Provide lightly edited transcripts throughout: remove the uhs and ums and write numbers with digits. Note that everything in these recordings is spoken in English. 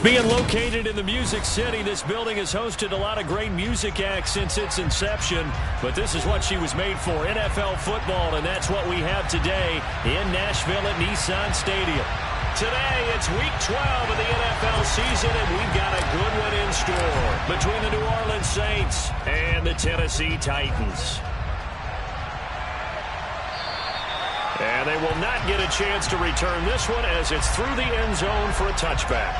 Being located in the Music City, this building has hosted a lot of great music acts since its inception, but this is what she was made for, NFL football, and that's what we have today in Nashville at Nissan Stadium. Today, it's Week 12 of the NFL season, and we've got a good one in store between the New Orleans Saints and the Tennessee Titans. And they will not get a chance to return this one as it's through the end zone for a touchback.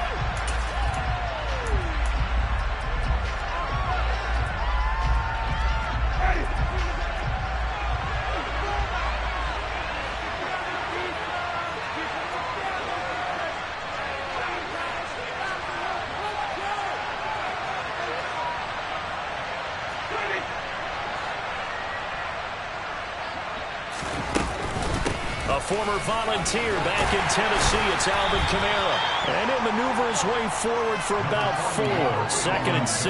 Former volunteer back in Tennessee, it's Alvin Kamara. And he'll maneuver his way forward for about 4. 2nd and 6.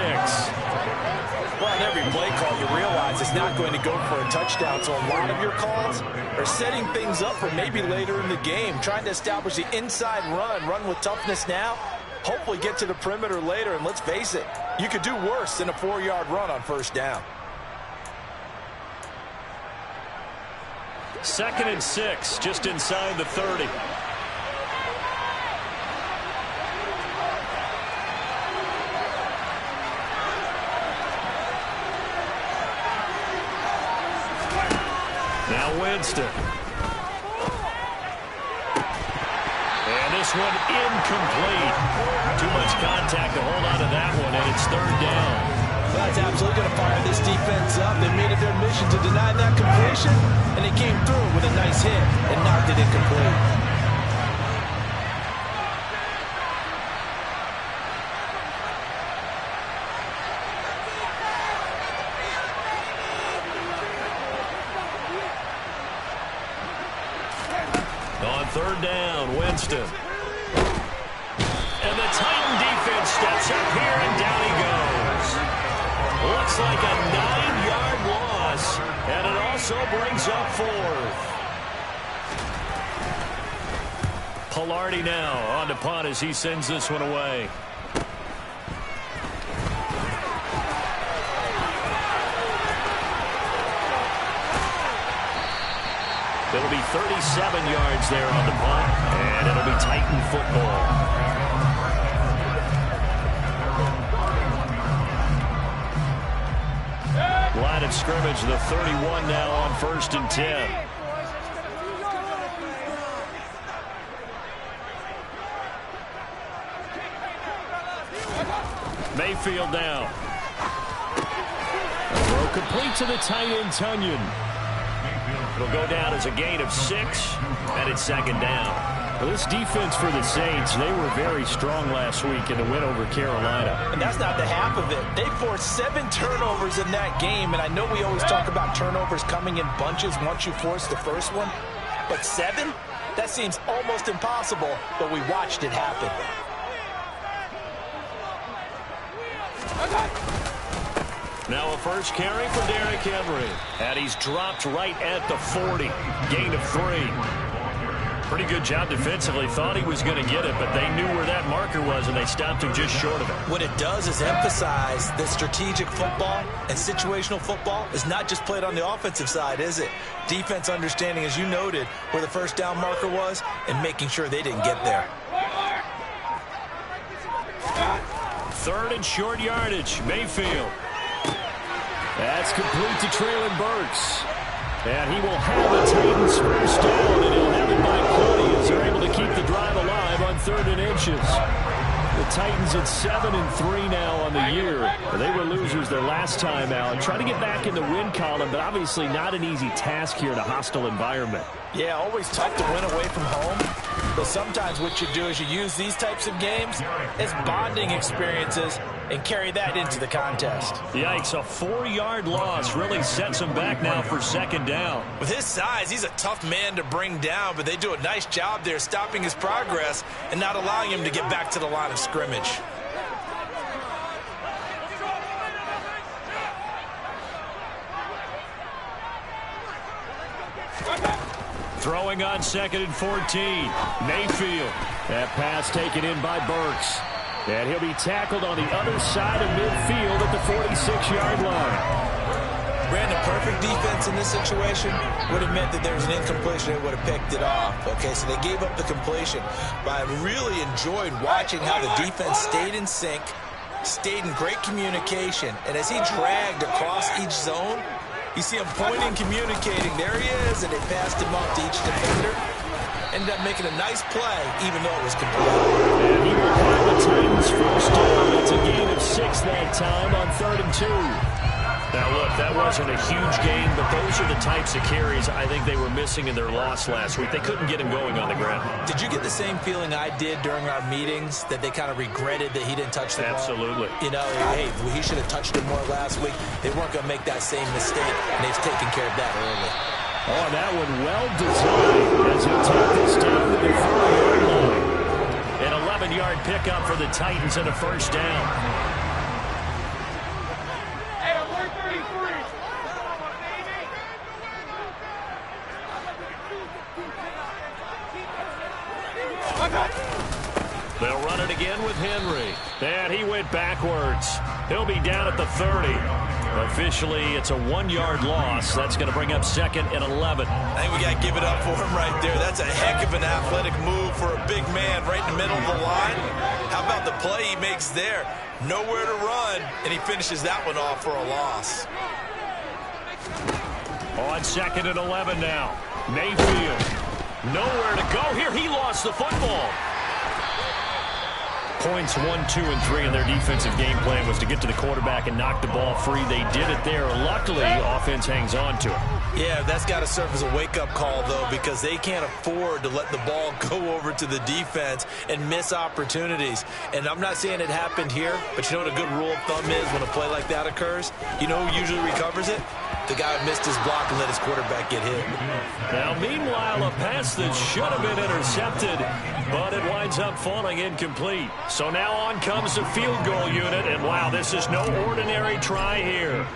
Well, in every play call, you realize it's not going to go for a touchdown. So a lot of your calls are setting things up for maybe later in the game, trying to establish the inside run with toughness now, hopefully get to the perimeter later. And let's face it, you could do worse than a 4-yard run on first down. 2nd and 6, just inside the 30. Now Winston. And this one incomplete. Too much contact to hold on to that one, and it's 3rd down. That's absolutely going to fire this defense up. They made it their mission to deny that completion, and they came through with a nice hit and knocked it incomplete. On 3rd down, Winston. And the Titan defense steps up here, and down he goes. Looks like a 9-yard loss, and it also brings up 4th. Pilardi now on to punt as he sends this one away. It'll be 37 yards there on the punt, and it'll be Titan football. Line of scrimmage, the 31 now on 1st and 10. Mayfield now. A throw complete to the tight end, Tunyon. It'll go down as a gain of 6, and it's 2nd down. Well, this defense for the Saints, they were very strong last week in the win over Carolina. And that's not the half of it. They forced 7 turnovers in that game, and I know we always talk about turnovers coming in bunches once you force the first one, but 7? That seems almost impossible, but we watched it happen. Now a first carry for Derrick Henry, and he's dropped right at the 40. Gain of 3. Pretty good job defensively. Thought he was going to get it, but they knew where that marker was, and they stopped him just short of it. What it does is emphasize that strategic football and situational football is not just played on the offensive side, is it? Defense understanding, as you noted, where the first down marker was and making sure they didn't get there. 3rd and short yardage. Mayfield. That's complete to Traylon Burks. And he will have the Titans first down, and he'll have it by 20 as they're able to keep the drive alive on 3rd and inches. The Titans at 7-3 now on the year. They were losers their last time out. Trying to get back in the win column, but obviously not an easy task here in a hostile environment. Yeah, always tough to win away from home. But sometimes what you do is you use these types of games as bonding experiences and carry that into the contest. Yikes, a 4-yard loss really sets him back now for 2nd down. With his size, he's a tough man to bring down, but they do a nice job there stopping his progress and not allowing him to get back to the line of scrimmage. Throwing on 2nd and 14. Mayfield. That pass taken in by Burks. And he'll be tackled on the other side of midfield at the 46-yard line. Brandon, perfect defense in this situation would have meant that there was an incompletion. They would have picked it off. Okay, so they gave up the completion. But I really enjoyed watching how the defense stayed in sync, stayed in great communication. And as he dragged across each zone, you see him pointing, communicating. There he is, and they passed him up to each defender. Ended up making a nice play, even though it was complete. And he will have the Titans first down. It's a gain of 6 that time on 3rd and 2. Now, look, that wasn't a huge gain, but those are the types of carries I think they were missing in their loss last week. They couldn't get him going on the ground. Did you get the same feeling I did during our meetings, that they kind of regretted that he didn't touch the ball? Absolutely. You know, hey, he should have touched it more last week. They weren't going to make that same mistake, and they've taken care of that early. Oh, that one well designed as he took this down to the 40-yard line. An 11-yard pickup for the Titans and a first down. They'll run it again with Henry. And he went backwards. He'll be down at the 30. Officially, it's a 1-yard loss. That's going to bring up 2nd and 11. I think we got to give it up for him right there. That's a heck of an athletic move for a big man right in the middle of the line. How about the play he makes there? Nowhere to run, and he finishes that one off for a loss. On 2nd and 11 now. Mayfield. Nowhere to go here. He lost the football. Points 1, 2, and 3 in their defensive game plan was to get to the quarterback and knock the ball free. They did it there. Luckily, offense hangs on to it. Yeah, that's got to serve as a wake-up call, though, because they can't afford to let the ball go over to the defense and miss opportunities. And I'm not saying it happened here, but you know what a good rule of thumb is when a play like that occurs? You know who usually recovers it? The guy who missed his block and let his quarterback get hit. Now, meanwhile, a pass that should have been intercepted, but it winds up falling incomplete. So now on comes the field goal unit, and wow, this is no ordinary try here.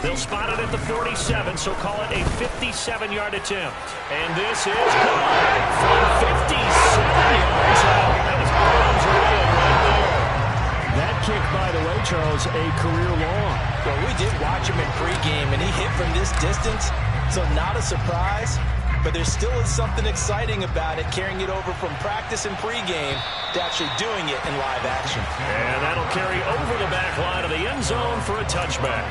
They'll spot it at the 47, so call it a 57-yard attempt. And this is good from 57 yards out. That was bombs away right there. That kick, by the way, Charles, a career long. Well, we did watch him in pregame, and he hit from this distance, so not a surprise. But there still is something exciting about it, carrying it over from practice and pregame to actually doing it in live action. And that'll carry over the back line of the end zone for a touchback.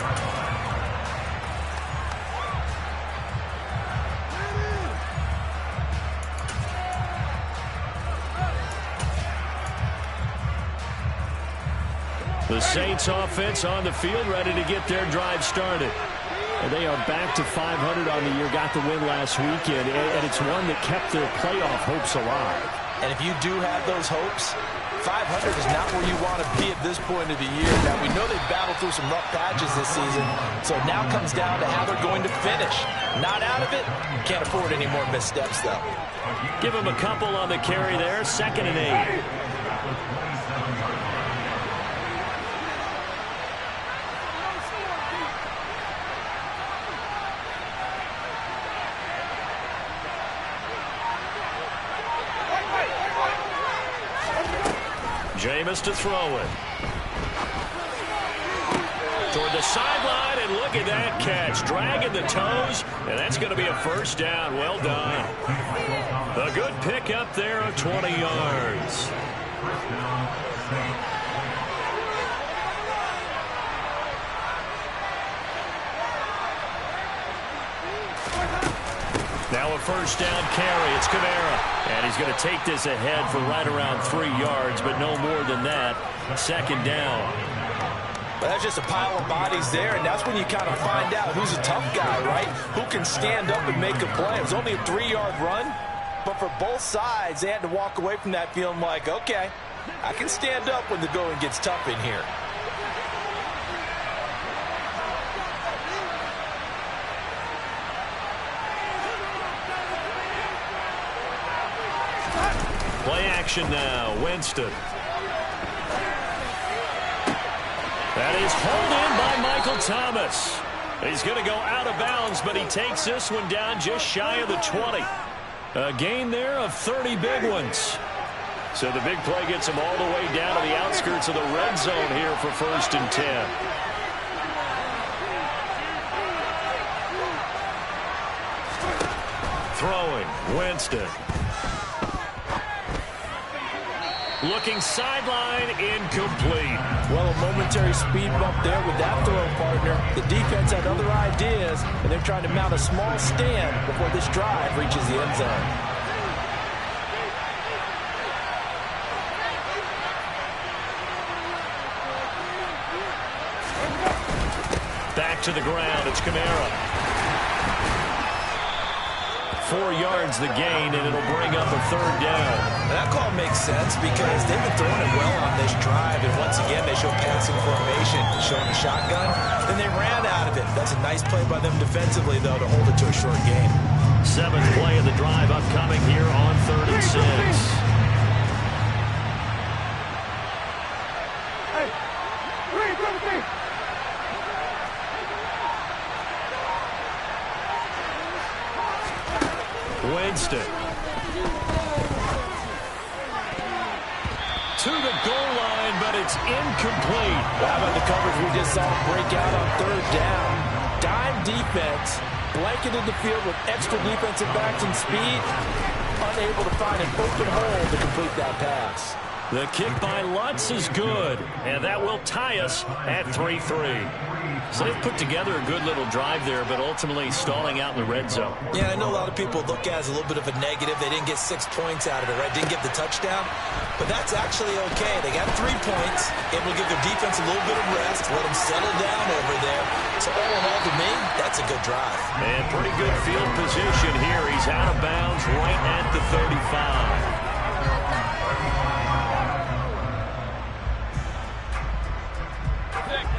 The Saints offense on the field, ready to get their drive started. And they are back to 500 on the year, got the win last weekend, and it's one that kept their playoff hopes alive. And if you do have those hopes, 500 is not where you want to be at this point of the year. Now, we know they've battled through some rough patches this season, so it now comes down to how they're going to finish. Not out of it, can't afford any more missteps, though. Give them a couple on the carry there, 2nd and 8. Jameis to throw it. Toward the sideline, and look at that catch. Dragging the toes, and that's going to be a first down. Well done. A good pickup there of 20 yards. Now a first down carry. It's Kamara. And he's going to take this ahead for right around 3 yards, but no more than that. 2nd down. Well, that's just a pile of bodies there, and that's when you kind of find out who's a tough guy, right? Who can stand up and make a play. It was only a 3-yard run, but for both sides, they had to walk away from that feeling like, okay, I can stand up when the going gets tough in here. Play action now. Winston. That is hauled in by Michael Thomas. He's going to go out of bounds, but he takes this one down just shy of the 20. A gain there of 30 big ones. So the big play gets him all the way down to the outskirts of the red zone here for 1st and 10. Throwing, Winston. Looking sideline, incomplete. Well, a momentary speed bump there with that throw, partner. The defense had other ideas, and they're trying to mount a small stand before this drive reaches the end zone. Back to the ground, it's Kamara. 4 yards the gain, and it'll bring up a 3rd down. That call makes sense because they've been throwing it well on this drive, and once again, they show passing formation, showing the shotgun. Then they ran out of it. That's a nice play by them defensively, though, to hold it to a short gain. 7th play of the drive upcoming here on 3rd and 6. Winston. To the goal line, but it's incomplete. How about the coverage we just saw break out on 3rd down? Dime defense, blanketed the field with extra defensive backs and speed, unable to find an open hole to complete that pass. The kick by Lutz is good, and that will tie us at 3-3. So they've put together a good little drive there, but ultimately stalling out in the red zone. Yeah, I know a lot of people look at it as a little bit of a negative. They didn't get 6 points out of it, right? Didn't get the touchdown. But that's actually okay. They got 3 points, able to give their defense a little bit of rest, let them settle down over there. So all in all, to me, that's a good drive. And pretty good field position here. He's out of bounds right at the 35.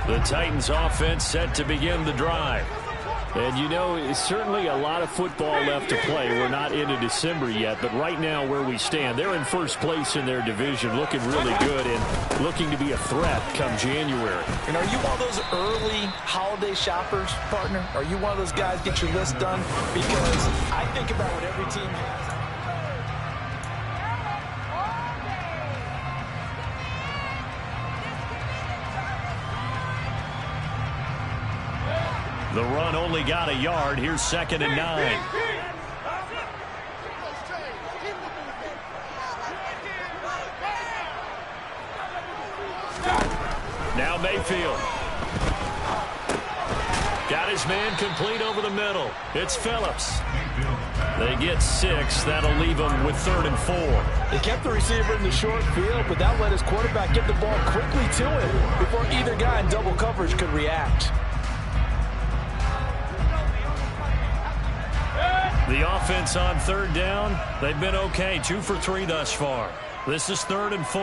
The Titans offense set to begin the drive. And you know, it's certainly a lot of football left to play. We're not into December yet, but right now where we stand, they're in 1st place in their division, looking really good and looking to be a threat come January. And are you one of those early holiday shoppers, partner? Are you one of those guys get your list done? Because I think about what every team has. The run only got a yard. Here's 2nd and 9. Now Mayfield. Got his man complete over the middle. It's Phillips. They get 6. That'll leave them with 3rd and 4. They kept the receiver in the short field, but that let his quarterback get the ball quickly to him before either guy in double coverage could react. The offense on 3rd down, they've been okay. 2 for 3 thus far. This is 3rd and 4.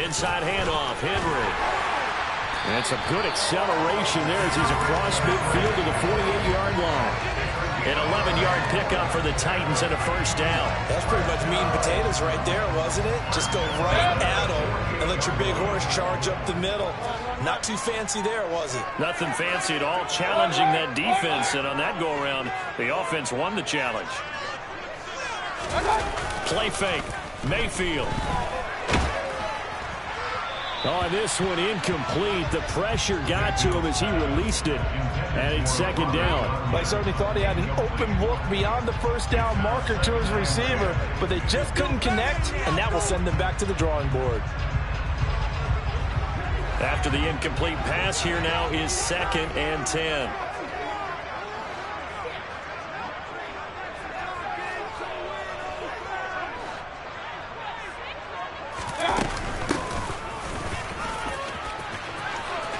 Inside handoff, Henry. And it's a good acceleration there as he's across midfield to the 48-yard line. An 11-yard pickup for the Titans and a 1st down. That's pretty much meat and potatoes right there, wasn't it? Just go right at them and let your big horse charge up the middle. Not too fancy there, was it? Nothing fancy at all, challenging that defense. And on that go-around, the offense won the challenge. Play fake, Mayfield. Oh, this one incomplete. The pressure got to him as he released it, and it's 2nd down. I certainly thought he had an open look beyond the 1st down marker to his receiver, but they just couldn't connect, and that will send them back to the drawing board. After the incomplete pass, here now is 2nd and 10.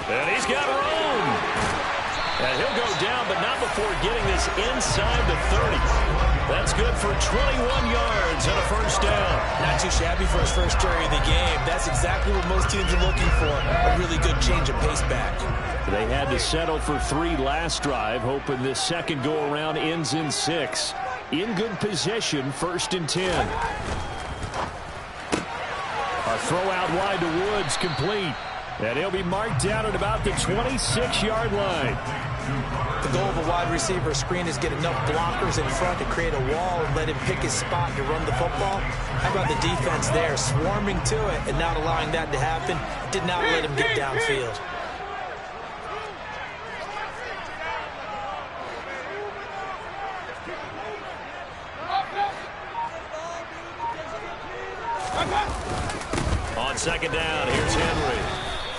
And he's got room. And he'll go down, but not before getting this inside the 30. That's good for 21 yards and a 1st down. Not too shabby for his first carry of the game. That's exactly what most teams are looking for, a really good change of pace back. They had to settle for 3 last drive, hoping this second go-around ends in 6. In good position, 1st and 10. A throw out wide to Woods, complete. And he'll be marked down at about the 26-yard line. The goal of a wide receiver screen is get enough blockers in front to create a wall and let him pick his spot to run the football. How about the defense there, swarming to it and not allowing that to happen? Did not let him get downfield. On second down, here's Henry.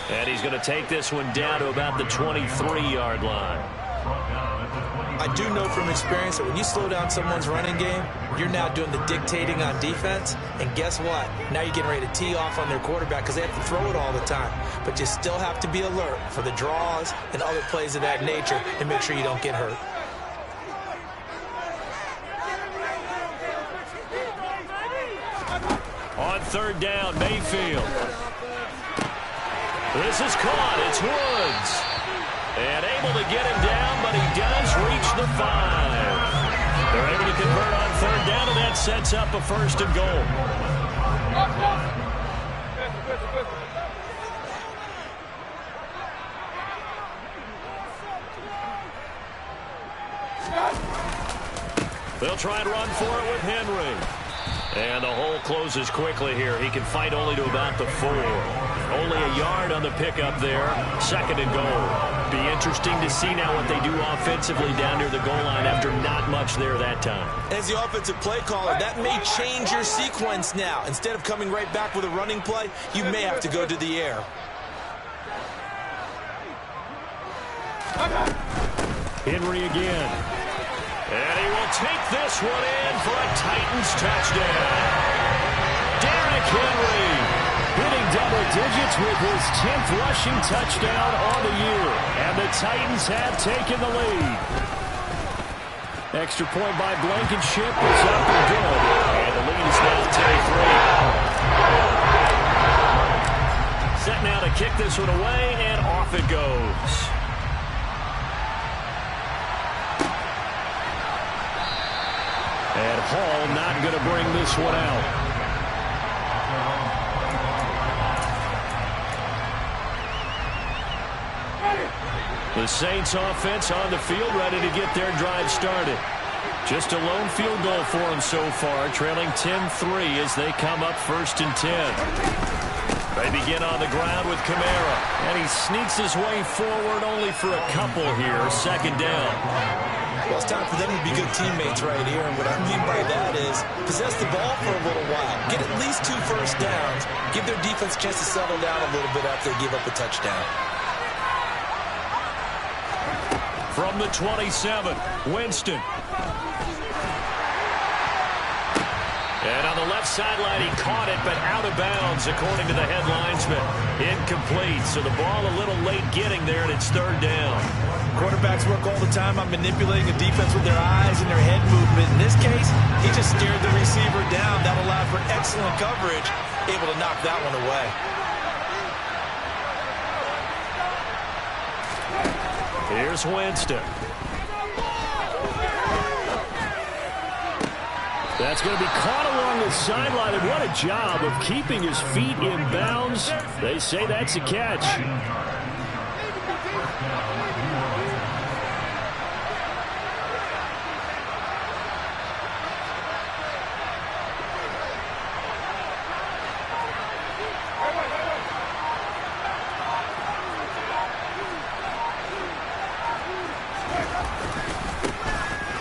And he's going to take this one down to about the 23-yard line. I do know from experience that when you slow down someone's running game, you're now doing the dictating on defense. And guess what? Now you're getting ready to tee off on their quarterback because they have to throw it all the time. But you still have to be alert for the draws and other plays of that nature and make sure you don't get hurt. On third down, Mayfield. This is caught. It's Woods. And able to get him down, but he does reach the 5. They're able to convert on third down, and that sets up a 1st and goal. They'll try and run for it with Henry. And the hole closes quickly here. He can fight only to about the 4. Only a yard on the pickup there. 2nd and goal. Be interesting to see now what they do offensively down near the goal line after not much there that time. As the offensive play caller, that may change your sequence now. Instead of coming right back with a running play, you may have to go to the air. Henry again. And he will take this one in for a Titans touchdown. Derrick Henry hitting double digits with his 10th rushing touchdown on the year. And the Titans have taken the lead. Extra point by Blankenship is up and good. And the lead is now 10-3. Set now to kick this one away, and off it goes. And Hall not going to bring this one out. The Saints offense on the field, ready to get their drive started. Just a lone field goal for them so far, trailing 10-3 as they come up 1st and 10. They begin on the ground with Kamara, and he sneaks his way forward only for a couple here, 2nd down. Well, it's time for them to be good teammates right here, and what I mean by that is possess the ball for a little while, get at least 2 first downs, give their defense a chance to settle down a little bit after they give up a touchdown. From the 27, Winston. And on the left sideline, he caught it, but out of bounds, according to the head linesman. Incomplete, so the ball a little late getting there, and it's 3rd down. Quarterbacks work all the time on manipulating a defense with their eyes and their head movement. In this case, he just stared the receiver down. That allowed for excellent coverage, able to knock that one away. Here's Winston. That's going to be caught along the sideline, and what a job of keeping his feet in bounds. They say that's a catch.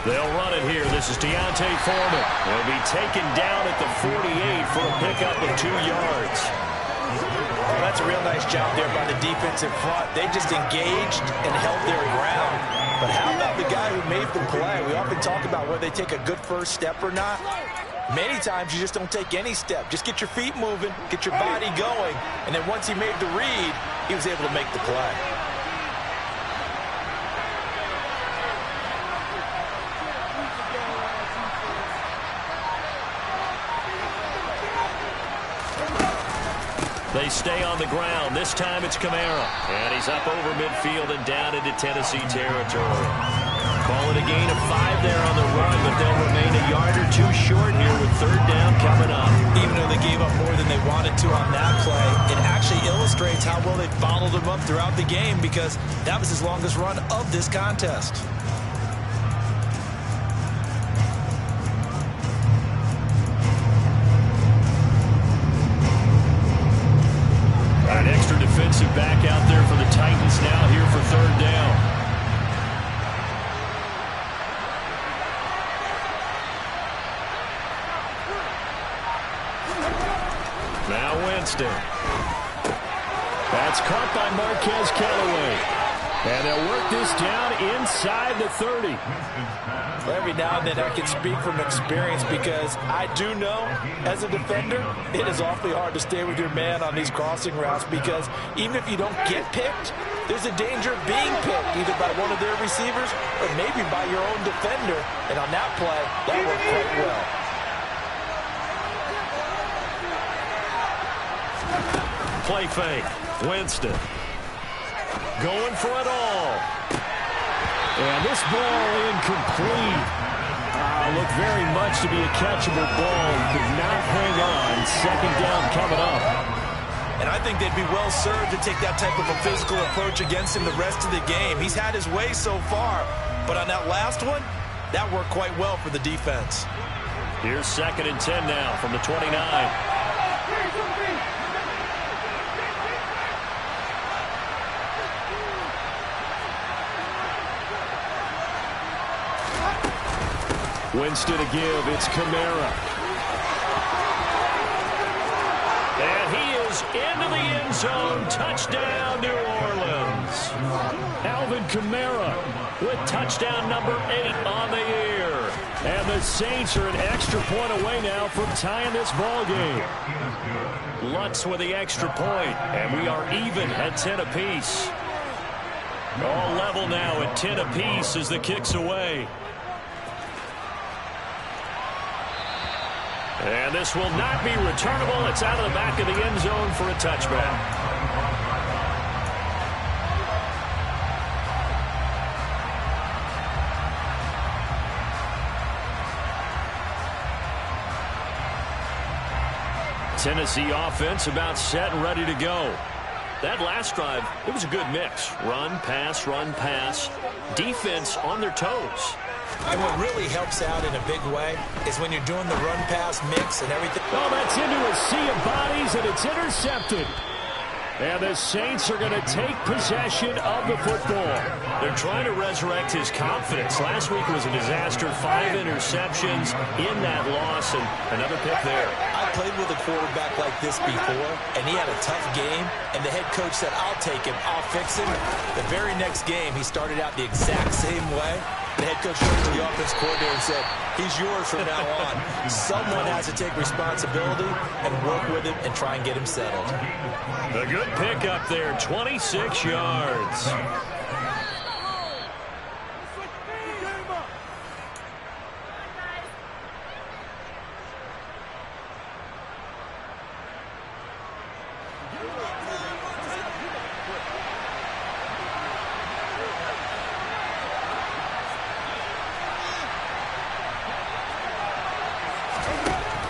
They'll run it here. This is Deontay Foreman. He'll be taken down at the 48 for a pickup of 2 yards. Well, that's a real nice job there by the defense in front. They just engaged and held their ground. But how about the guy who made the play? We often talk about whether they take a good first step or not. Many times you just don't take any step. Just get your feet moving, get your body going, and then once he made the read, he was able to make the play. They stay on the ground. This time it's Kamara. And he's up over midfield and down into Tennessee territory. Call it a gain of 5 there on the run, but they'll remain a yard or 2 short here with 3rd down coming up. Even though they gave up more than they wanted to on that play, it actually illustrates how well they followed him up throughout the game, because that was his longest run of this contest. An extra defensive back out there for the Titans now here for 3rd down. Now Winston. That's caught by Marquez Callaway. And they'll work this down inside the 30. Every now and then I can speak from experience, because I do know as a defender it is awfully hard to stay with your man on these crossing routes, because even if you don't get picked, there's a danger of being picked either by one of their receivers or maybe by your own defender. And on that play, that worked quite well. Play fake. Winston. Going for it all. And this ball incomplete. Looked very much to be a catchable ball. Could not hang on. 2nd down coming up. And I think they'd be well served to take that type of a physical approach against him the rest of the game. He's had his way so far, but on that last one, that worked quite well for the defense. Here's 2nd and 10 now from the 29. Winston to give. It's Kamara. And he is into the end zone. Touchdown, New Orleans. Alvin Kamara with touchdown number 8 on the year. And the Saints are an extra point away now from tying this ball game. Lutz with the extra point, and we are even at 10 apiece. All level now at 10 apiece as the kick's away. And this will not be returnable. It's out of the back of the end zone for a touchback. Tennessee offense about set and ready to go. That last drive, it was a good mix. Run, pass, defense on their toes. And what really helps out in a big way is when you're doing the run-pass mix and everything. Oh, that's into a sea of bodies, and it's intercepted. And the Saints are going to take possession of the football. They're trying to resurrect his confidence. Last week was a disaster. 5 interceptions in that loss, and another pick there. I played with a quarterback like this before, and he had a tough game, and the head coach said, I'll take him, I'll fix him. The very next game, he started out the exact same way. The head coach turned to the offense coordinator and said, he's yours from now on. Someone has to take responsibility and work with him and try and get him settled. A good pick up there, 26 yards.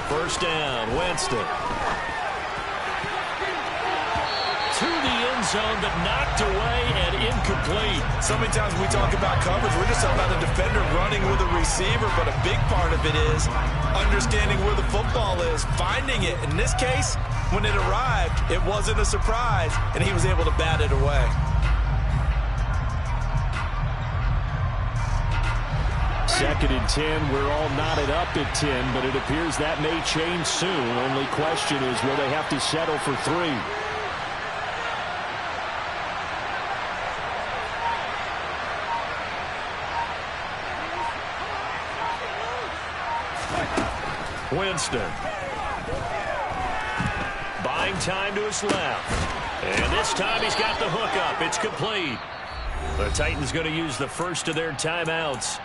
First down, Winston. To the end zone, but knocked away and incomplete. So many times we talk about coverage, we're just talking about a defender running with a receiver, but a big part of it is understanding where the football is, finding it. In this case, when it arrived, it wasn't a surprise, and he was able to bat it away. Second and 10, we're all knotted up at 10, but it appears that may change soon. Only question is, will they have to settle for 3? Winston. Buying time to his left. And this time he's got the hook up. It's complete. The Titans going to use the first of their timeouts.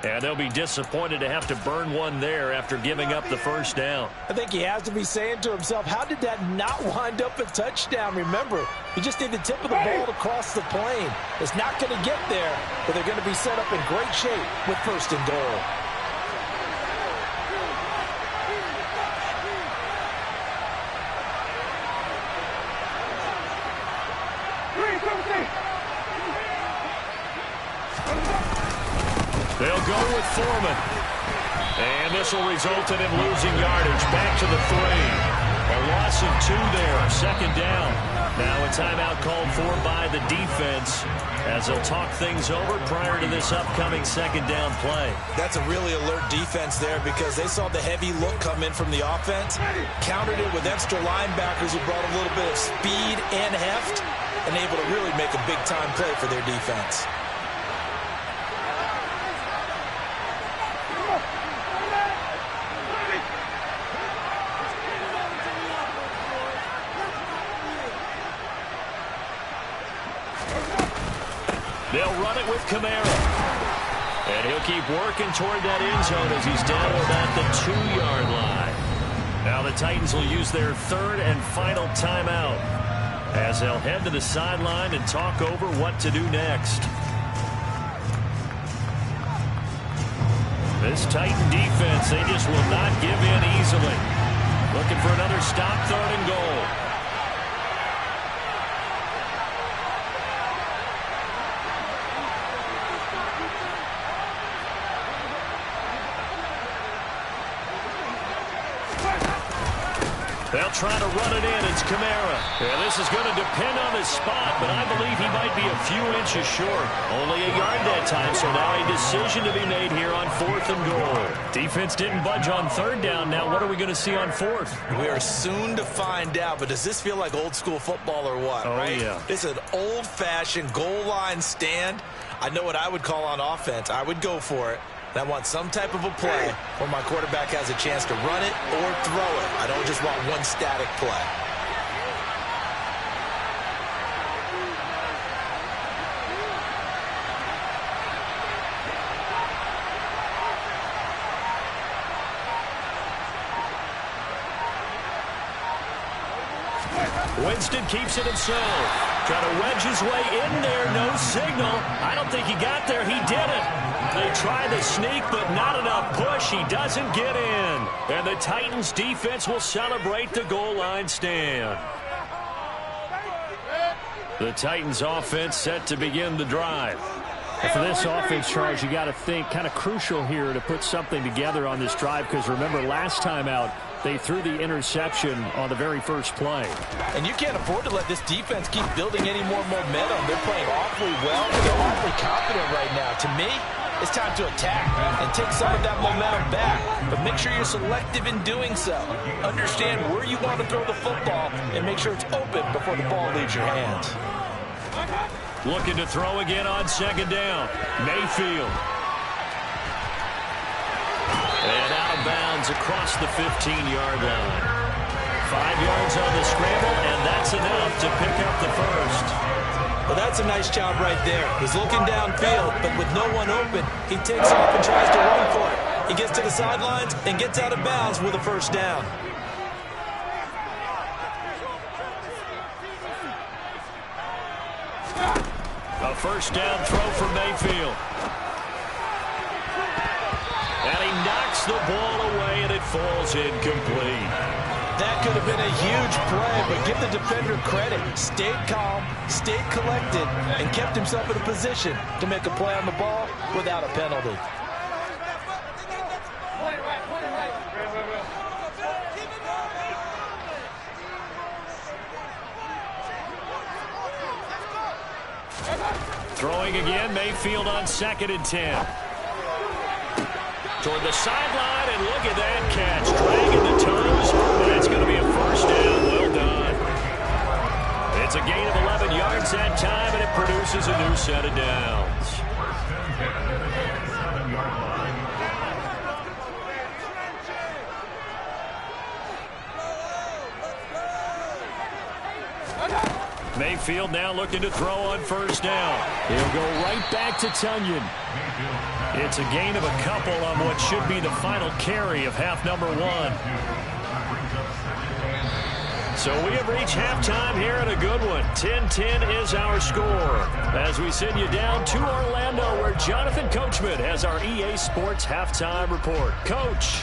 And they'll be disappointed to have to burn one there after giving up the first down. I think he has to be saying to himself, how did that not wind up a touchdown? Remember, you just need the tip of the ball to cross the plane. It's not going to get there, but they're going to be set up in great shape with 1st and goal. They'll go with Foreman. And this will result in him losing yardage. Back to the 3. A loss of 2 there. 2nd down. Now a timeout called for by the defense as they'll talk things over prior to this upcoming 2nd down play. That's a really alert defense there because they saw the heavy look come in from the offense, countered it with extra linebackers who brought a little bit of speed and heft, and able to really make a big-time play for their defense. They'll run it with Kamara. And he'll keep working toward that end zone as he's down about the 2-yard line. Now the Titans will use their 3rd and final timeout as they'll head to the sideline and talk over what to do next. This Titan defense, they just will not give in easily. Looking for another stop, 3rd and goal. They'll try to run it in. It's Kamara. Yeah, this is going to depend on his spot, but I believe he might be a few inches short. Only a yard that time, so now a decision to be made here on 4th and goal. Defense didn't budge on 3rd down. Now what are we going to see on 4th? We are soon to find out, but does this feel like old school football or what? Oh, right? Yeah. It's an old-fashioned goal line stand. I know what I would call on offense. I would go for it. I want some type of a play where my quarterback has a chance to run it or throw it. I don't just want one static play. Winston keeps it himself. Trying to wedge his way in there. No signal. I don't think he got there. He didn't. They try the sneak, but not enough push. He doesn't get in. And the Titans defense will celebrate the goal line stand. The Titans offense set to begin the drive. And for this offense, Charles, you got to think kind of crucial here to put something together on this drive because remember last time out, they threw the interception on the very first play. And you can't afford to let this defense keep building any more momentum. They're playing awfully well. They're awfully confident right now. To me, it's time to attack and take some of that momentum back. But make sure you're selective in doing so. Understand where you want to throw the football and make sure it's open before the ball leaves your hands. Looking to throw again on 2nd down. Mayfield. And out of bounds across the 15-yard line. 5 yards on the scramble, and that's enough to pick up the first. Well, that's a nice job right there. He's looking downfield, but with no one open, he takes off and tries to run for it. He gets to the sidelines and gets out of bounds with a 1st down. A 1st down throw for Mayfield. And he knocks the ball away, and it falls incomplete. That could have been a huge play, but give the defender credit. Stayed calm, stayed collected, and kept himself in a position to make a play on the ball without a penalty. Throwing again, Mayfield on 2nd and 10. Toward the sideline, and look at that catch. Dragging the toes, and it's going to be a 1st down. Well done. It's a gain of 11 yards that time, and it produces a new set of downs. Mayfield now looking to throw on first down. He'll go right back to Tunyon. It's a gain of a couple on what should be the final carry of half number one. So we have reached halftime here at a good one. 10-10 is our score. As we send you down to Orlando, where Jonathan Coachman has our EA Sports halftime report. Coach.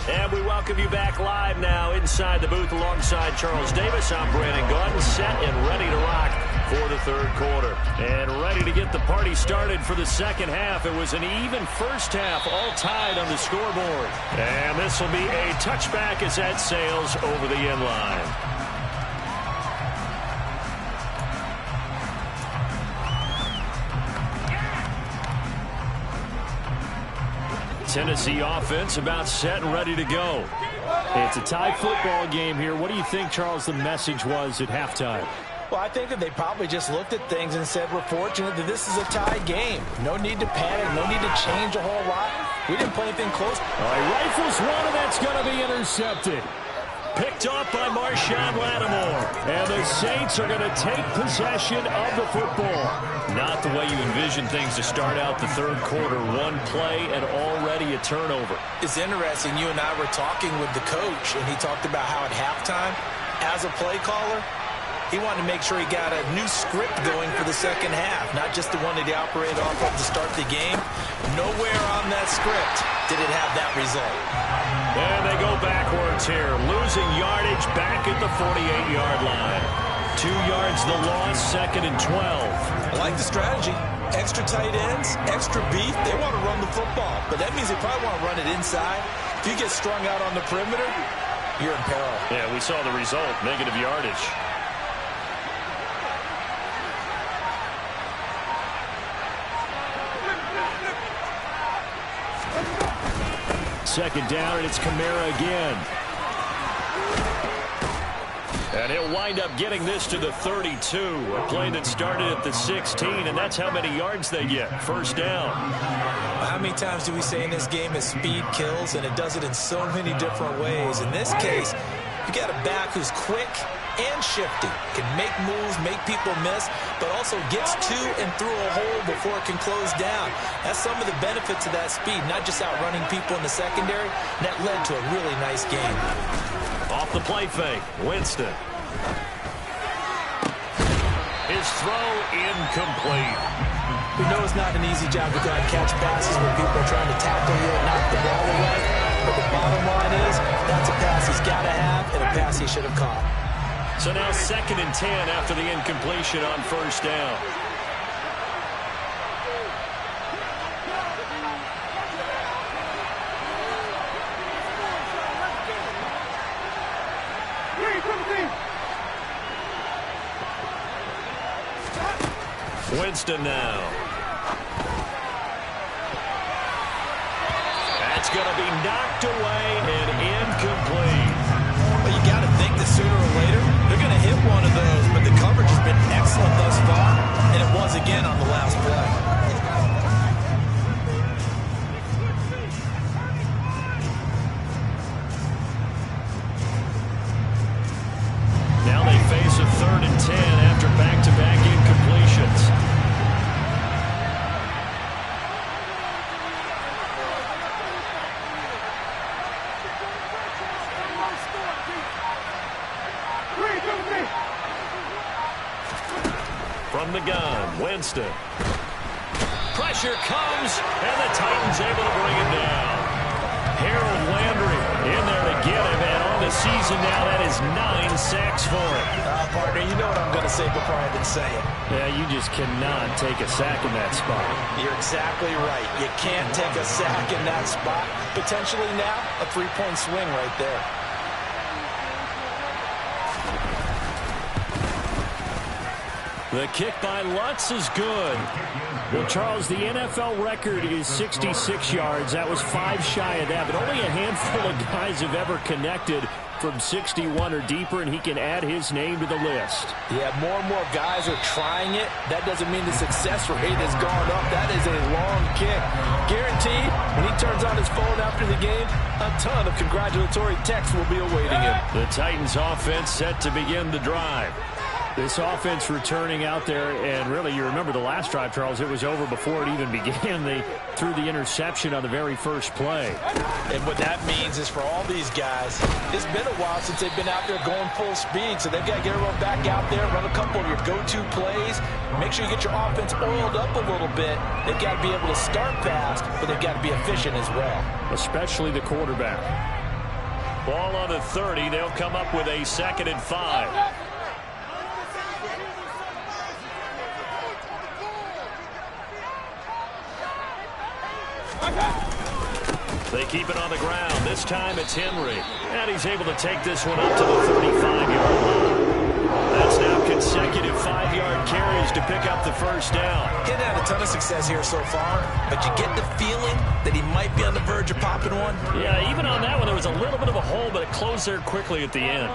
And we welcome you back live now inside the booth alongside Charles Davis. I'm Brandon Gaudin, set and ready to rock for the third quarter. And ready to get the party started for the second half. It was an even first half, all tied on the scoreboard. And this will be a touchback as that sails over the end line. Tennessee offense about set and ready to go. It's a tie football game here. What do you think, Charles, the message was at halftime? Well, I think that they probably just looked at things and said, we're fortunate that this is a tie game. No need to panic. No need to change a whole lot. We didn't play anything close. All right, rifles one, and that's going to be intercepted. Picked off by Marshawn Lattimore. And the Saints are going to take possession of the football. Not the way you envision things to start out the third quarter. One play and already a turnover. It's interesting. You and I were talking with the coach, and he talked about how at halftime, as a play caller, he wanted to make sure he got a new script going for the second half, not just the one that he operated off of to start the game. Nowhere on that script did it have that result. And they go backwards here, losing yardage back at the 48-yard line. 2 yards the loss, 2nd and 12. I like the strategy. Extra tight ends, extra beef. They want to run the football, but that means they probably want to run it inside. If you get strung out on the perimeter, you're in peril. Yeah, we saw the result, negative yardage. Second down, and it's Kamara again. And he'll wind up getting this to the 32. A play that started at the 16, and that's how many yards they get. First down. How many times do we say in this game that speed kills, and it does it in so many different ways? In this case, you got a back who's quick and shifty, can make moves, make people miss, but also gets to and through a hole before it can close down. That's some of the benefits of that speed, not just outrunning people in the secondary. And that led to a really nice game. Off the play fake, Winston. His throw incomplete. We know it's not an easy job to go out and catch passes when people are trying to tackle you and knock the ball away. But the bottom line is, that's a pass he's got to have and a pass he should have caught. So now 2nd and 10 after the incompletion on first down. Winston now. That's going to be knocked away and incomplete. Well, you got to think that sooner or later they're going to hit one of those, but the coverage has been excellent thus far, and it was again on the last play. Now they face a 3rd and 10 after back-to-back incompletions. From the gun, Winston. Pressure comes, and the Titans able to bring it down. Harold Landry in there to get him, and on the season now, that is 9 sacks for him. Partner, you know what I'm going to say before I even say it. Yeah, you just cannot take a sack in that spot. You're exactly right. You can't take a sack in that spot. Potentially now, a 3-point swing right there. The kick by Lutz is good. Well, Charles, the NFL record is 66 yards. That was 5 shy of that, but only a handful of guys have ever connected from 61 or deeper, and he can add his name to the list. Yeah, more and more guys are trying it. That doesn't mean the success rate has gone up. That is a long kick. Guaranteed, when he turns on his phone after the game, a ton of congratulatory texts will be awaiting him. The Titans offense set to begin the drive. This offense returning out there, and really, you remember the last drive, Charles, it was over before it even began. They threw the interception on the very first play. And what that means is for all these guys, it's been a while since they've been out there going full speed, so they've got to get everyone back out there, run a couple of your go-to plays, make sure you get your offense oiled up a little bit. They've got to be able to start fast, but they've got to be efficient as well. Especially the quarterback. Ball on the 30. They'll come up with a 2nd and 5. They keep it on the ground. This time it's Henry. And he's able to take this one up to the 35-yard line. That's now consecutive 5-yard carries to pick up the first down. He's had a ton of success here so far, but you get the feeling that he might be on the verge of popping one. Yeah, even on that one, there was a little bit of a hole, but it closed there quickly at the end.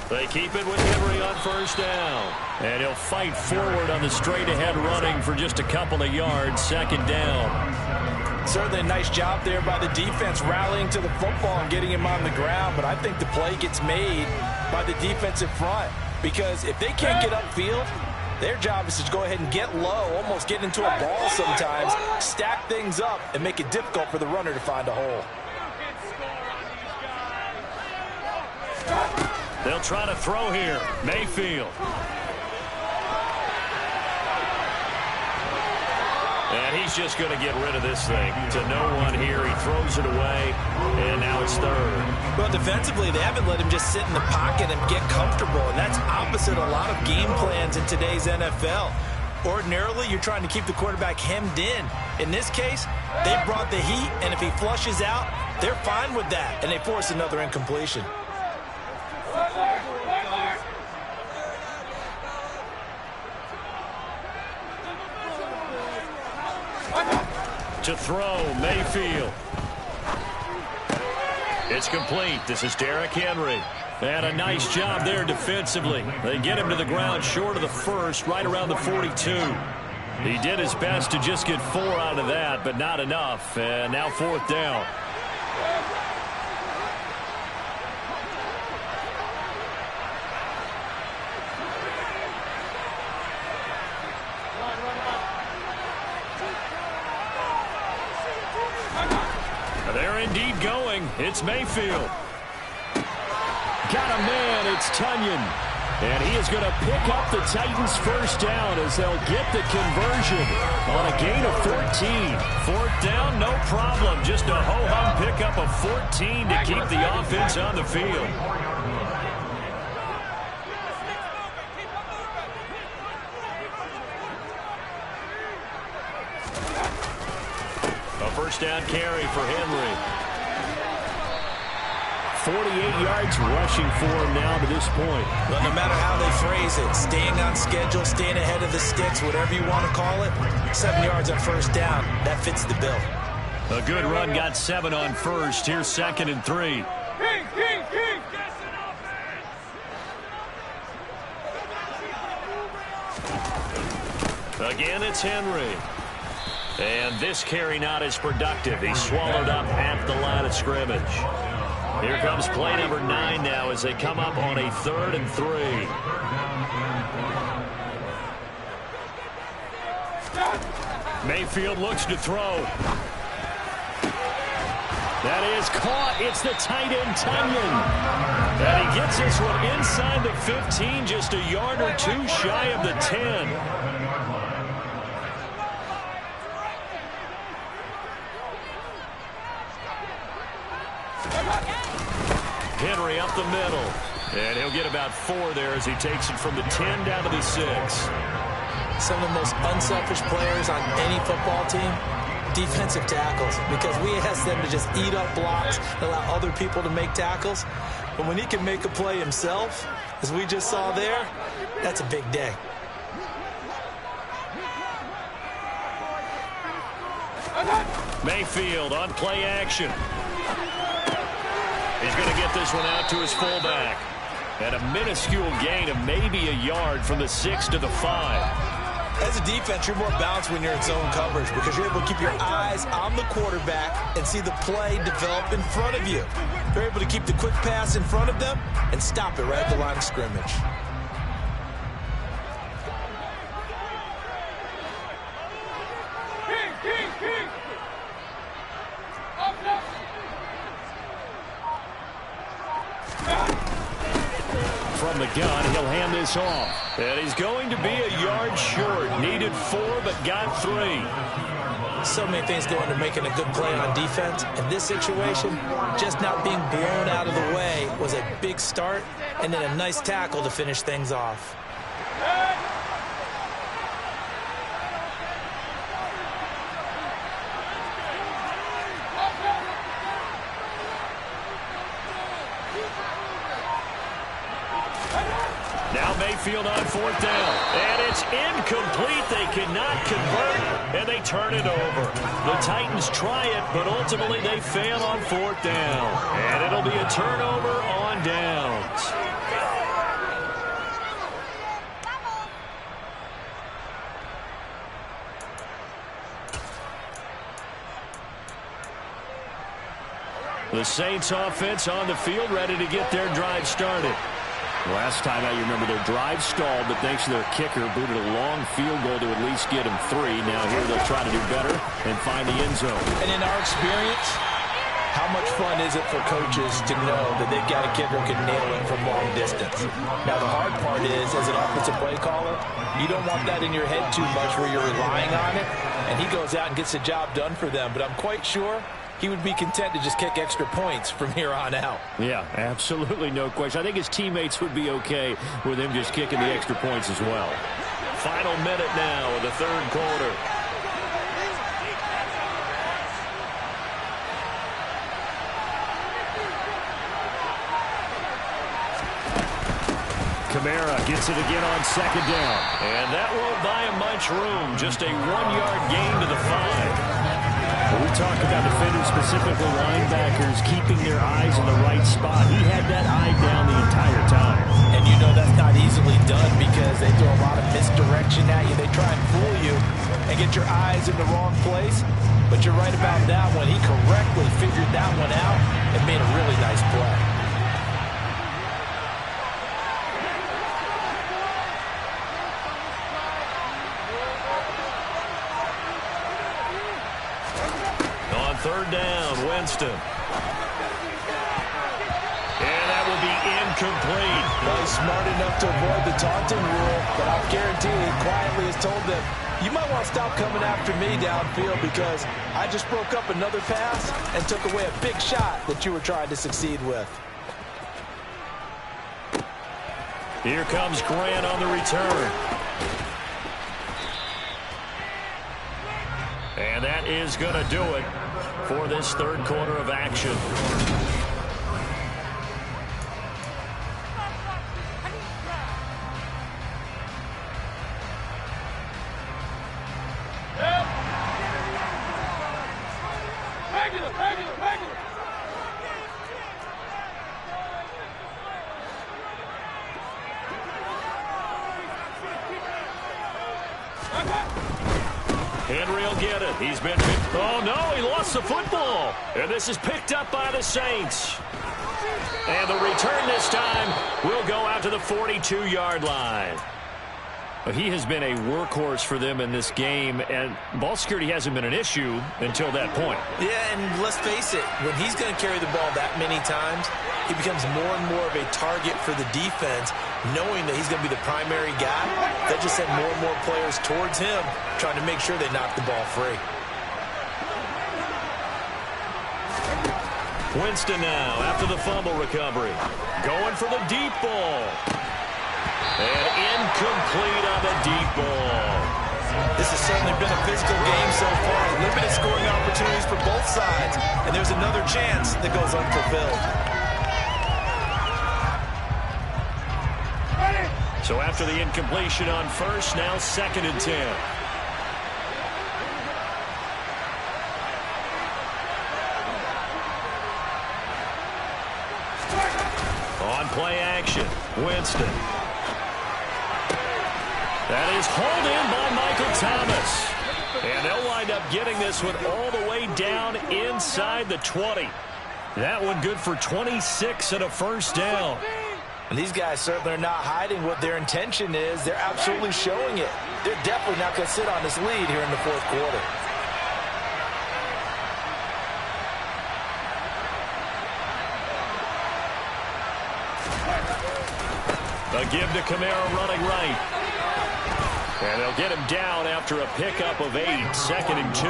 They keep it with Henry on first down. And he'll fight forward on the straight-ahead running for just a couple of yards, 2nd down. Certainly a nice job there by the defense rallying to the football and getting him on the ground, but I think the play gets made by the defensive front because if they can't get upfield, their job is to go ahead and get low, almost get into a ball sometimes, stack things up, and make it difficult for the runner to find a hole. They'll try to throw here. Mayfield. And he's just going to get rid of this thing. To no one here. He throws it away, and now it's 3rd. Well, defensively, they haven't let him just sit in the pocket and get comfortable, and that's opposite a lot of game plans in today's NFL. Ordinarily, you're trying to keep the quarterback hemmed in. In this case, they brought the heat, and if he flushes out, they're fine with that, and they force another incompletion. To throw, Mayfield. It's complete. This is Derrick Henry. And a nice job there defensively. They get him to the ground short of the first, right around the 42. He did his best to just get 4 out of that, but not enough. And now 4th down. They're indeed going. It's Mayfield. Got a man. It's Tunyon. And he is going to pick up the Titans' first down as they'll get the conversion on a gain of 14. 4th down, no problem. Just a ho-hum pickup of 14 to keep the offense on the field. A first down carry for Henry. 48 yards rushing for him now to this point. Well, no matter how they phrase it, staying on schedule, staying ahead of the sticks, whatever you want to call it, 7 yards on first down, that fits the bill. A good run, got 7 on first. Here's 2nd and 3. Again, it's Henry. And this carry not as productive. He's swallowed up at the line of scrimmage. Here comes play number 9 now as they come up on a 3rd and 3. Mayfield looks to throw. That is caught. It's the tight end, Tunyon. And he gets this one inside the 15, just a yard or 2 shy of the 10. Henry up the middle. And he'll get about 4 there as he takes it from the 10 down to the 6. Some of the most unselfish players on any football team, defensive tackles, because we ask them to just eat up blocks and allow other people to make tackles. But when he can make a play himself, as we just saw there, that's a big day. Mayfield on play action. He's going to get this one out to his fullback. And a minuscule gain of maybe a yard from the 6 to the 5. As a defense, you're more balanced when you're in zone coverage because you're able to keep your eyes on the quarterback and see the play develop in front of you. You're able to keep the quick pass in front of them and stop it right at the line of scrimmage. From the gun, he'll hand this off. And he's going to be a yard short. Needed 4, but got 3. So many things go into making a good play on defense. In this situation, just not being blown out of the way was a big start, and then a nice tackle to finish things off. Now Mayfield on 4th down. And it's incomplete. They cannot convert, and they turn it over. The Titans try it, but ultimately they fail on 4th down. And it'll be a turnover on downs. The Saints offense on the field, ready to get their drive started. Last time out, you remember their drive stalled, but thanks to their kicker, booted a long field goal to at least get them 3. Now here they'll try to do better and find the end zone. And in our experience, how much fun is it for coaches to know that they've got a kicker who can nail it from long distance? Now the hard part is, as an offensive play caller, you don't want that in your head too much where you're relying on it, and he goes out and gets the job done for them. But I'm quite sure he would be content to just kick extra points from here on out. Yeah, absolutely no question. I think his teammates would be okay with him just kicking the extra points as well. Final minute now of the 3rd quarter. Kamara gets it again on 2nd down. And that won't buy him much room. Just a 1-yard gain to the 5. We talk about defenders, specifically linebackers, keeping their eyes in the right spot. He had that eye down the entire time. And you know that's not easily done because they do a lot of misdirection at you. They try and fool you and get your eyes in the wrong place. But you're right about that one. He correctly figured that one out and made a really nice play. On 3rd down, Winston. And that will be incomplete. Well, he's smart enough to avoid the taunting rule, but I'll guarantee he quietly has told them, you might want to stop coming after me downfield because I just broke up another pass and took away a big shot that you were trying to succeed with. Here comes Grant on the return. And that is going to do it for this 3rd quarter of action. Henry will get it. He's been picked. Oh, no, he lost the football. And this is picked up by the Saints. And the return this time will go out to the 42-yard line. But he has been a workhorse for them in this game, and ball security hasn't been an issue until that point. Yeah, and let's face it, when he's going to carry the ball that many times, he becomes more and more of a target for the defense, knowing that he's going to be the primary guy. That just sent more and more players towards him, trying to make sure they knock the ball free. Winston now, after the fumble recovery, going for the deep ball. And incomplete on the deep ball. This has certainly been a physical game so far. Limited scoring opportunities for both sides. And there's another chance that goes unfulfilled. So after the incompletion on 1st, now 2nd and 10. On play action, Winston. That is hauled in by Michael Thomas. And they'll wind up getting this one all the way down inside the 20. That one good for 26 and a first down. And these guys certainly are not hiding what their intention is. They're absolutely showing it. They're definitely not going to sit on this lead here in the fourth quarter. A give to Kamara running right. And they'll get him down after a pickup of 8, 2nd and 2.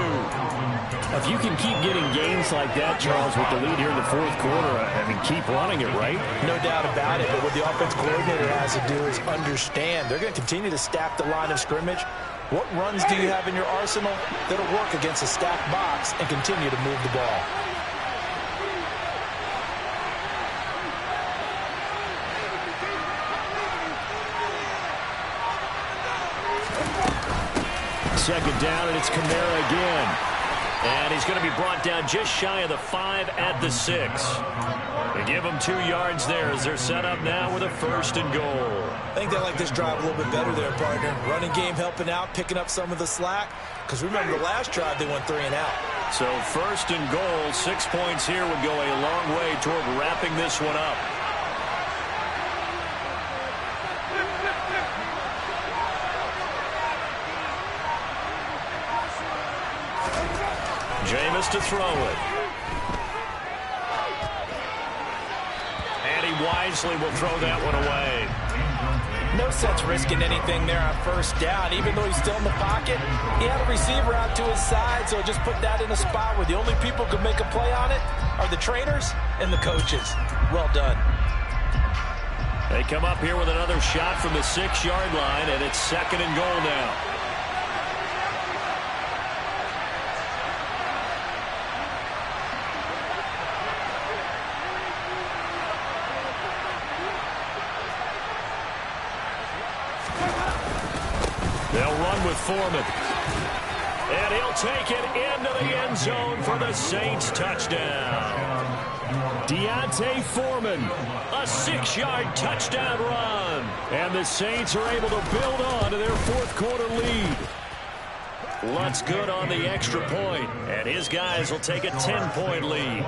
If you can keep getting gains like that, Charles, with the lead here in the fourth quarter, I mean, keep running it, right? No doubt about it, but what the offense coordinator has to do is understand. They're going to continue to stack the line of scrimmage. What runs do you have in your arsenal that'll work against a stacked box and continue to move the ball? Second down, and it's Kamara again. And he's going to be brought down just shy of the 5 at the 6. They give him 2 yards there as they're set up now with a 1st and goal. I think they like this drive a little bit better there, partner. Running game helping out, picking up some of the slack. Because remember, the last drive they went 3 and out. So 1st and goal, 6 points here would go a long way toward wrapping this one up. Jameis to throw it. And he wisely will throw that one away. No sense risking anything there on 1st down. Even though he's still in the pocket, he had a receiver out to his side, so just put that in a spot where the only people who can make a play on it are the trainers and the coaches. Well done. They come up here with another shot from the 6-yard line, and it's 2nd and goal now. They'll run with Foreman. And he'll take it into the end zone for the Saints touchdown. Deontay Foreman, a 6-yard touchdown run. And the Saints are able to build on to their fourth quarter lead. Lutz good on the extra point, and his guys will take a 10-point lead.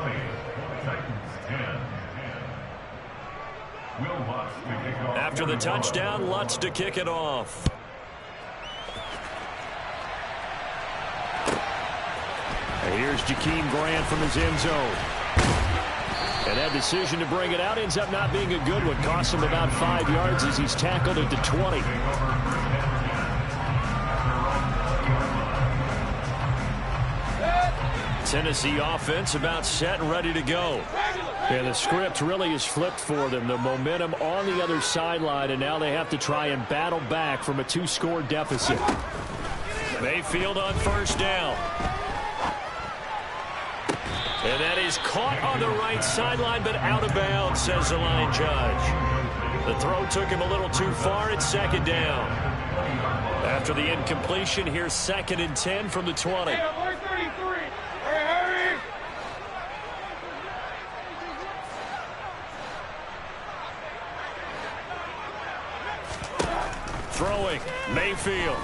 After the touchdown, Lutz to kick it off. And here's Jakeem Grant from his end zone. And that decision to bring it out ends up not being a good one. Costs him about 5 yards as he's tackled at the 20. Tennessee offense about set and ready to go. And the script really is flipped for them. The momentum on the other sideline, and now they have to try and battle back from a 2-score deficit. Mayfield on 1st down. And that is caught on the right sideline, but out of bounds, says the line judge. The throw took him a little too far. It's 2nd down. After the incompletion, here's 2nd and 10 from the 20. Throwing, Mayfield.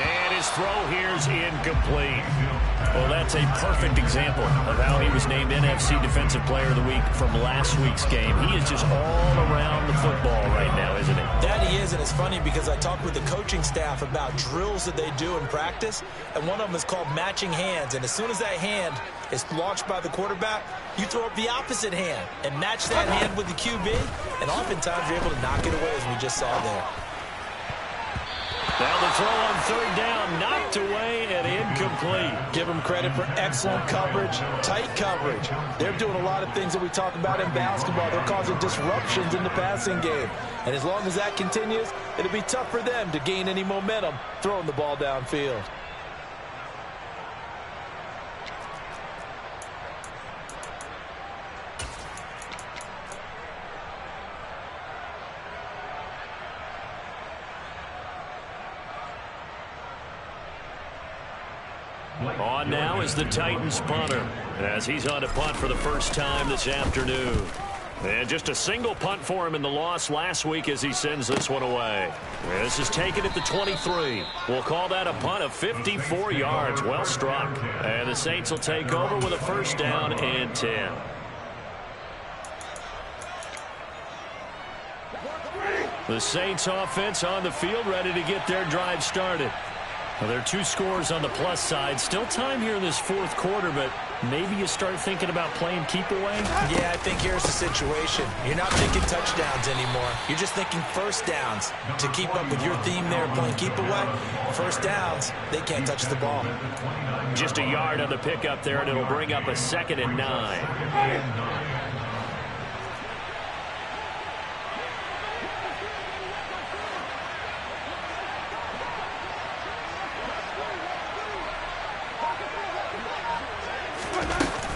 And his throw here's incomplete. Well, that's a perfect example of how he was named NFC Defensive Player of the Week from last week's game. He is just all around the football right now, isn't he? That he is, and it's funny because I talked with the coaching staff about drills that they do in practice, and one of them is called matching hands. And as soon as that hand is launched by the quarterback, you throw up the opposite hand and match that hand with the QB, and oftentimes you're able to knock it away, as we just saw there. Now the throw on 3rd down, knocked away and incomplete. Give them credit for excellent coverage, tight coverage. They're doing a lot of things that we talk about in basketball. They're causing disruptions in the passing game. And as long as that continues, it'll be tough for them to gain any momentum throwing the ball downfield. On now is the Titans punter, as he's on to punt for the first time this afternoon. And just a single punt for him in the loss last week as he sends this one away. This is taken at the 23. We'll call that a punt of 54 yards. Well struck. And the Saints will take over with a first down and 10. The Saints offense on the field, ready to get their drive started. Well, there are 2 scores on the plus side. Still time here in this fourth quarter, but maybe you start thinking about playing keep away? Yeah, I think here's the situation. You're not thinking touchdowns anymore. You're just thinking first downs. To keep up with your theme there, playing keep away, first downs, they can't touch the ball. Just a yard on the pickup there, and it'll bring up a 2nd and 9.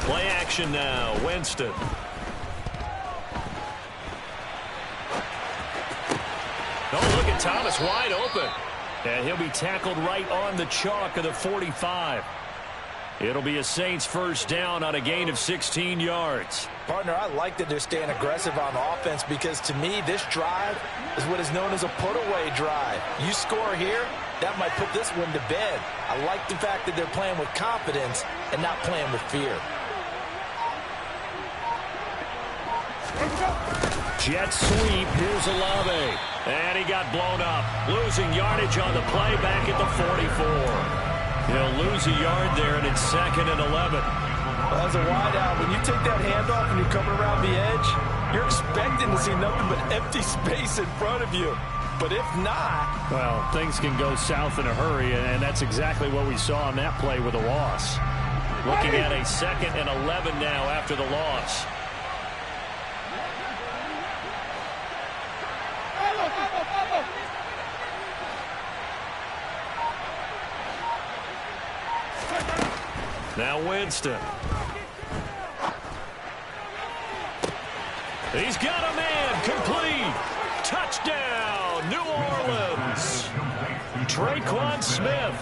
Play action now. Winston. Oh, look at Thomas wide open. And he'll be tackled right on the chalk of the 45. It'll be a Saints first down on a gain of 16 yards. Partner, I like that they're staying aggressive on offense because to me, this drive is what is known as a put-away drive. You score here, that might put this one to bed. I like the fact that they're playing with confidence and not playing with fear. Jet sweep. Here's Olave. And he got blown up. Losing yardage on the play back at the 44. He'll lose a yard there, and it's 2nd and 11. Well, as a wideout, when you take that handoff and you're coming around the edge, you're expecting to see nothing but empty space in front of you. But if not... Well, things can go south in a hurry, and that's exactly what we saw on that play with a loss. Looking at a 2nd and 11 now after the loss. Now Winston. He's got a man. Complete. Touchdown, New Orleans. Traquan Smith,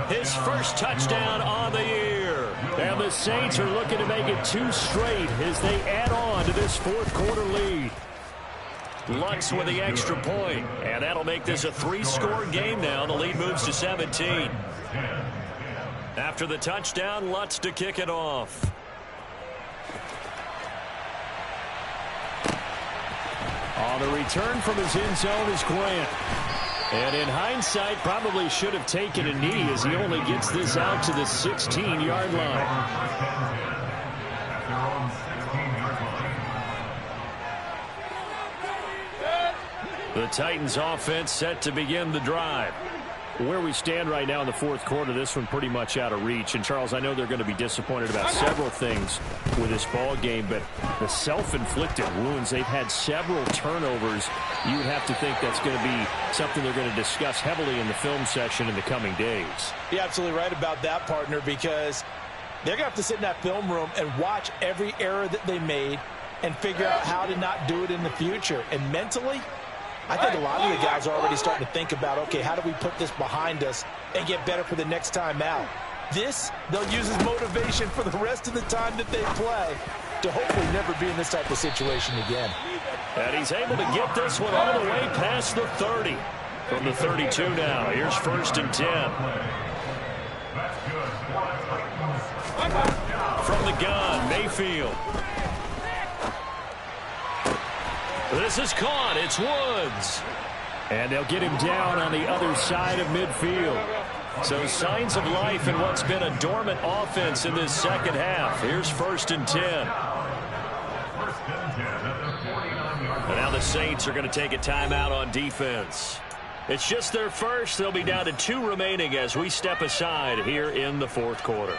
his first touchdown on the year. And the Saints are looking to make it 2 straight as they add on to this fourth quarter lead. Lutz with the extra point, and that'll make this a 3-score game now. The lead moves to 17. After the touchdown, Lutz to kick it off. On the return from his end zone is Grant. And in hindsight, probably should have taken a knee as he only gets this out to the 16-yard line. The Titans offense set to begin the drive. Where we stand right now in the fourth quarter, this one pretty much out of reach. And, Charles, I know they're going to be disappointed about several things with this ball game, but the self-inflicted wounds, they've had several turnovers. You would have to think that's going to be something they're going to discuss heavily in the film session in the coming days. You're absolutely right about that, partner, because they're going to have to sit in that film room and watch every error that they made and figure out how to not do it in the future. And mentally, I think a lot of the guys are already starting to think about, okay, how do we put this behind us and get better for the next time out? This, they'll use as motivation for the rest of the time that they play to hopefully never be in this type of situation again. And he's able to get this one all the way past the 30. From the 32 now, here's 1st and 10. From the gun, Mayfield. This is caught. It's Woods. And they'll get him down on the other side of midfield. So signs of life in what's been a dormant offense in this second half. Here's 1st and 10. And now the Saints are going to take a timeout on defense. It's just their first. They'll be down to 2 remaining as we step aside here in the fourth quarter.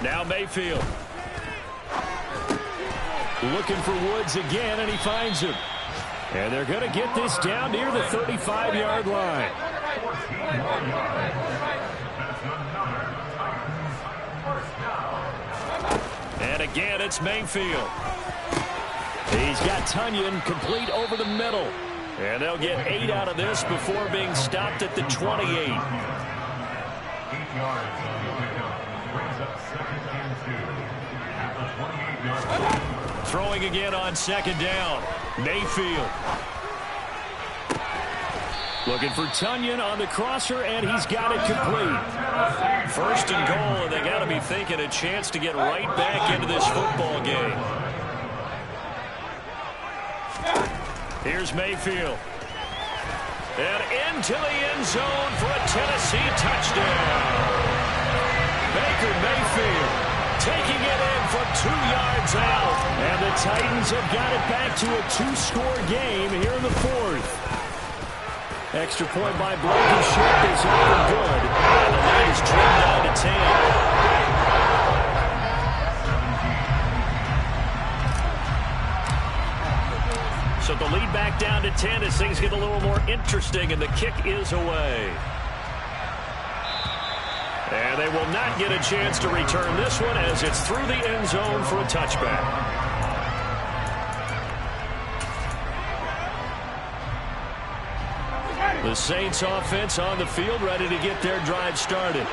Now Mayfield. Looking for Woods again, and he finds him. And they're going to get this down near the 35-yard line. And again, it's Mayfield. He's got Tunyon complete over the middle. And they'll get 8 out of this before being stopped at the 28. Throwing again on second down. Mayfield. Looking for Tunyon on the crosser, and he's got it complete. First and goal, and they got to be thinking a chance to get right back into this football game. Here's Mayfield. And into the end zone for a Tennessee touchdown. Baker Mayfield taking it in from 2 yards out. And the Titans have got it back to a 2-score game here in the 4th. Extra point by Blankenship is up and good. And the lead is trimmed down to 10. So the lead back down to 10 as things get a little more interesting, and the kick is away. And they will not get a chance to return this one as it's through the end zone for a touchback. The Saints offense on the field, ready to get their drive started.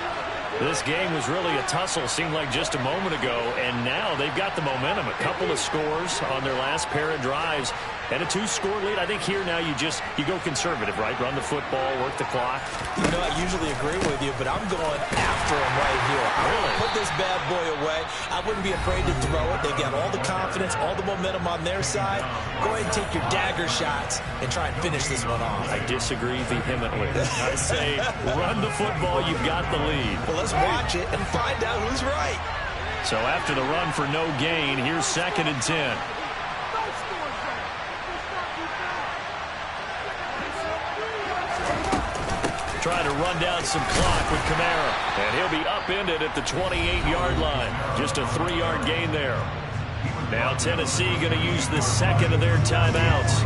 This game was really a tussle, seemed like just a moment ago, and now they've got the momentum. A couple of scores on their last pair of drives, and a 2-score lead. I think here now you go conservative, right? Run the football, work the clock. You know, I usually agree with you, but I'm going after him right here. I want to put this bad boy away. I wouldn't be afraid to throw it. They've got all the confidence, all the momentum on their side. Go ahead and take your dagger shots and try and finish this one off. I disagree vehemently. I say run the football. You've got the lead. Well, let's watch it and find out who's right. So after the run for no gain, here's 2nd and 10. Trying to run down some clock with Kamara. And he'll be upended at the 28-yard line. Just a 3-yard gain there. Now Tennessee going to use the second of their timeouts.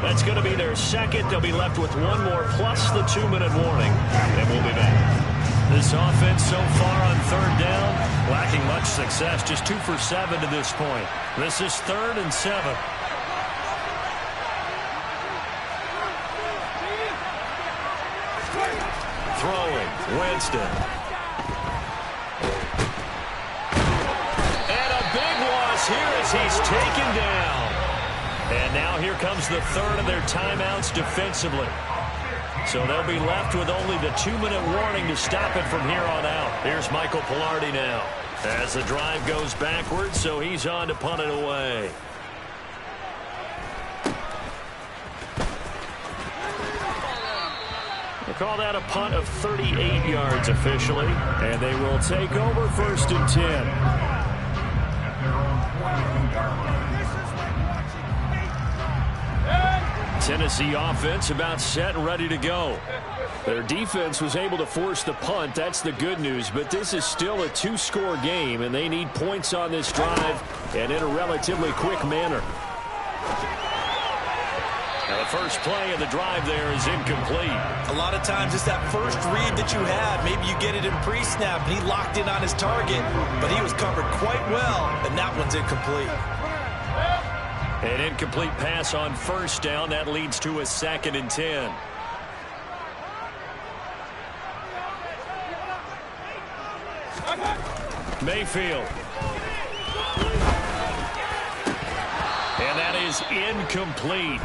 That's going to be their second. They'll be left with one more plus the 2-minute warning. And we'll be back. This offense so far on 3rd down, lacking much success. Just 2 for 7 to this point. This is 3rd and 7. Throwing, Winston. And a big loss here as he's taken down. And now here comes the 3rd of their timeouts defensively. So they'll be left with only the 2-minute warning to stop it from here on out. Here's Michael Pilardi now as the drive goes backwards, so he's on to punt it away. They call that a punt of 38 yards officially, and they will take over 1st and 10. Tennessee offense about set and ready to go. Their defense was able to force the punt. That's the good news, but this is still a 2-score game, and they need points on this drive and in a relatively quick manner. Now the first play of the drive there is incomplete. A lot of times it's that first read that you had. Maybe you get it in pre-snap, and he locked in on his target, but he was covered quite well, and that one's incomplete. An incomplete pass on 1st down. That leads to a 2nd and 10. Mayfield. And that is incomplete.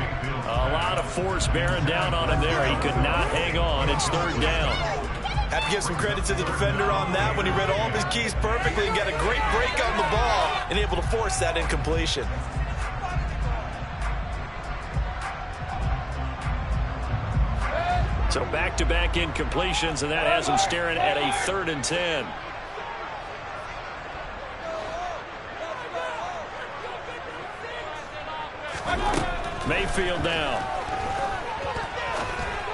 A lot of force bearing down on him there. He could not hang on. It's 3rd down. Have to give some credit to the defender on that when he read all of his keys perfectly and got a great break on the ball and able to force that incompletion. So back-to-back incompletions, and that has him staring at a 3rd and 10. Mayfield now.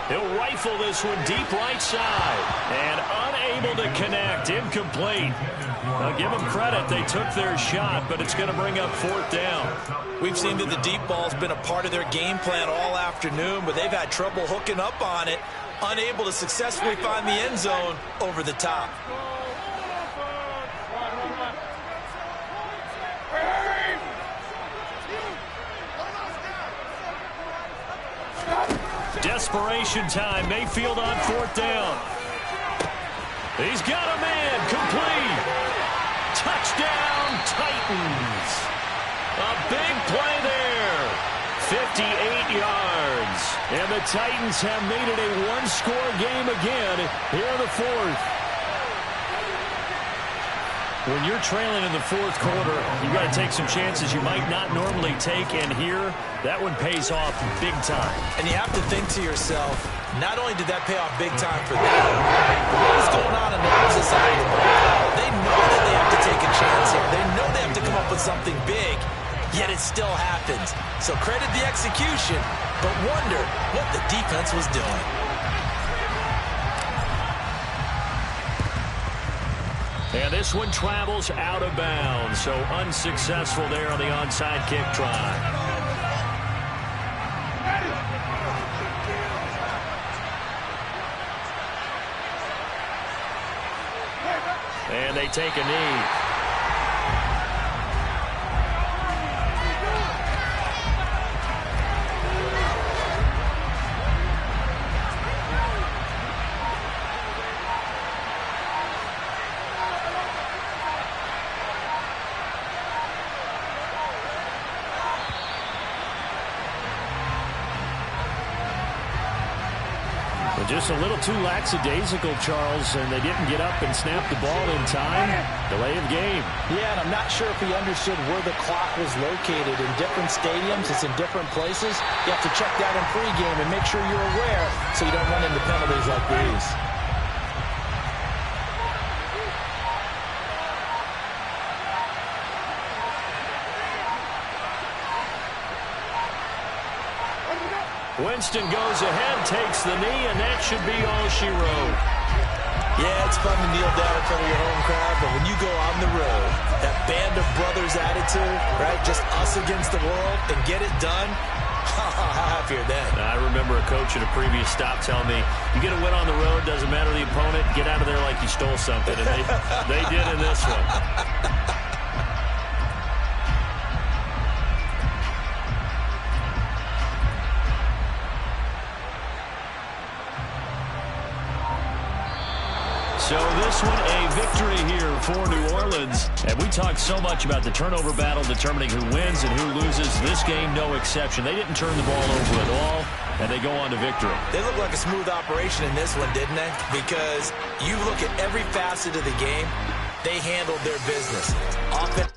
He'll rifle this one deep right side. And unable to connect. Incomplete. I'll give them credit. They took their shot, but it's going to bring up 4th down. We've seen that the deep ball's been a part of their game plan all afternoon, but they've had trouble hooking up on it. Unable to successfully find the end zone over the top. Desperation time. Mayfield on 4th down. He's got a man. Complete. Touchdown, Titans. A big play there. 58 yards. And the Titans have made it a one-score game again here in the 4th. When you're trailing in the 4th quarter, you've got to take some chances you might not normally take, and here, that one pays off big time. And you have to think to yourself, not only did that pay off big time for them, what is going on the opposite side of the ball? They know that they have to take a chance here. They know they have to come up with something big, yet it still happens. So credit the execution, but wonder what the defense was doing. And this one travels out of bounds, so unsuccessful there on the onside kick try. And they take a knee. Just a little too lackadaisical, Charles, and they didn't get up and snap the ball in time. Delay of game. Yeah, and I'm not sure if he understood where the clock was located. In different stadiums, it's in different places. You have to check that in pregame and make sure you're aware so you don't run into penalties like these. Winston goes ahead, takes the knee, and that should be all she wrote. Yeah, it's fun to kneel down in front of your home crowd, but when you go on the road, that band of brothers attitude, right, just us against the world, and get it done, how happy are they? I remember a coach at a previous stop telling me, you get a win on the road, doesn't matter the opponent, get out of there like you stole something, and they did in this one. So this one, a victory here for New Orleans. And we talked so much about the turnover battle determining who wins and who loses. This game, no exception. They didn't turn the ball over at all, and they go on to victory. They look like a smooth operation in this one, didn't they? Because you look at every facet of the game, they handled their business. Offense.